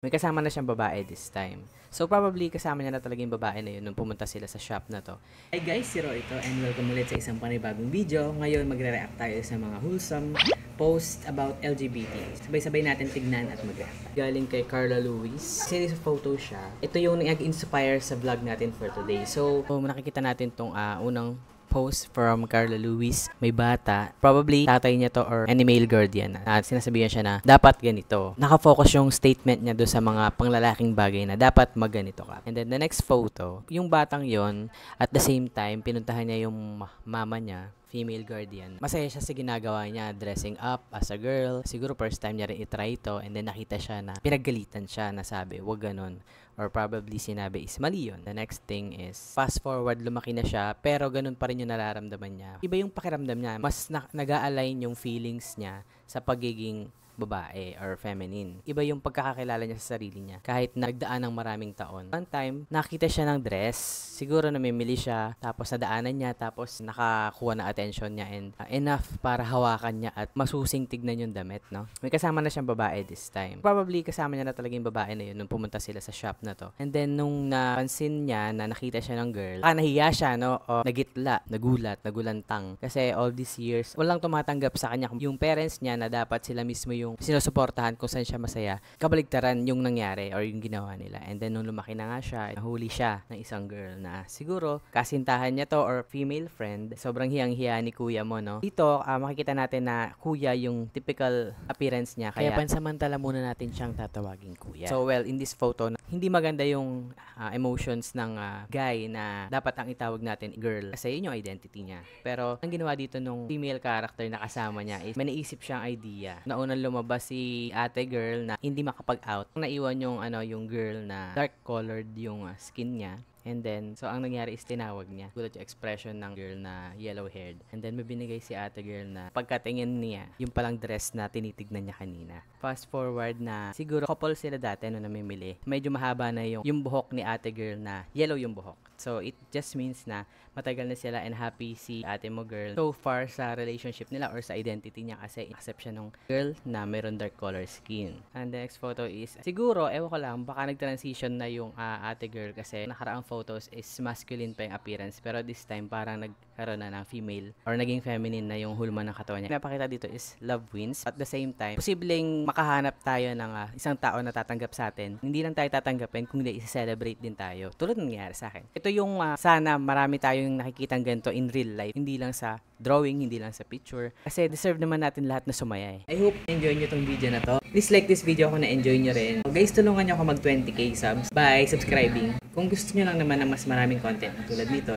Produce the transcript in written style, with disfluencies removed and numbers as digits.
May kasama na siyang babae this time. So, probably kasama niya na talaga yung babae na yun nung pumunta sila sa shop na to. Hi guys, si Ro ito and welcome ulit sa isang panibagong video. Ngayon, magre-react tayo sa mga wholesome post about LGBT. Sabay-sabay natin tignan at mag-react. Galing kay Carla Lewis. Series of photo siya. Ito yung nag-inspire sa vlog natin for today. So, nakikita natin tong unang post from Carla Lewis. May bata. Probably tatay niya to or any male guardian. At sinasabihan siya na dapat ganito. Nakafocus yung statement niya do sa mga panglalaking bagay na dapat magganito ka. And then the next photo, yung batang yon at the same time, pinuntahan niya yung mama niya, female guardian. Masaya siya sa ginagawa niya, dressing up as a girl. Siguro first time niya rin itry ito and then nakita siya na pinaggalitan siya na sabi, wag ganun. Or probably sinabi is mali yun. The next thing is, fast forward, lumaki na siya, pero ganun pa rin yung nararamdaman niya. Iba yung pakiramdam niya. Mas nag-a-align yung feelings niya sa pagiging babae or feminine. Iba yung pagkakakilala niya sa sarili niya. Kahit nagdaan ng maraming taon. One time, nakita siya ng dress. Siguro namimili siya. Tapos nadaanan niya. Tapos nakakuha na attention niya. And enough para hawakan niya at masusing tignan yung damit, no? May kasama na siyang babae this time. Probably kasama niya na talaga yung babae na yun nung pumunta sila sa shop na to. And then, nung napansin niya na nakita siya ng girl, nahiya siya, no? O nagitla, nagulat, nagulantang. Kasi all these years, walang tumatanggap sa kanya yung parents niya na dapat sila mismo yung sinusuportahan kung saan siya masaya. Kabaligtaran yung nangyari or yung ginawa nila. And then nung lumaki na nga siya, nahuli siya ng isang girl na siguro kasintahan niya to or female friend. Sobrang hiyang-hiya ni kuya mo, no? Dito, makikita natin na kuya yung typical appearance niya. Kaya pansamantala muna natin siyang tatawagin kuya. So well, in this photo, hindi maganda yung emotions ng guy na dapat ang itawag natin girl. Kasi yun yung identity niya. Pero ang ginawa dito nung female character na kasama niya is may naisip siyang idea. Naunang lumabas si ate girl na hindi makapag-out. Naiwan yung girl na dark colored yung skin niya. And then, so ang nangyari is tinawag niya. Gulat yung expression ng girl na yellow-haired. And then, may binigay si ate girl na pagkatingin niya, yung palang dress na tinitignan niya kanina. Fast forward na, siguro couple sila dati nung namimili. Medyo mahaba na yung buhok ni ate girl na yellow yung buhok. So, it just means na matagal na sila and happy si ate mo girl so far sa relationship nila or sa identity niya kasi accept siya nung girl na meron dark color skin. And the next photo is, siguro, ewan ko lang, baka nag-transition na yung ate girl kasi nakaraang photos is masculine pa yung appearance pero this time parang nagkaroon na ng female or naging feminine na yung hulma ng katawan niya. Napakita dito is love wins. At the same time, posibleng makahanap tayo ng isang tao na tatanggap sa atin. Hindi lang tayo tatanggapin kundi i-celebrate din tayo. Tulad ng nangyari sa akin. Ito yung sana marami tayong nakikitang ganito in real life. Hindi lang sa drawing, hindi lang sa picture. Kasi deserve naman natin lahat na sumaya. I hope enjoy nyo tong video na to. Please like this video kung na-enjoy nyo rin. Guys, tulungan nyo ako mag 20k subs by subscribing. Kung gusto nyo lang naman ng mas maraming content tulad nito.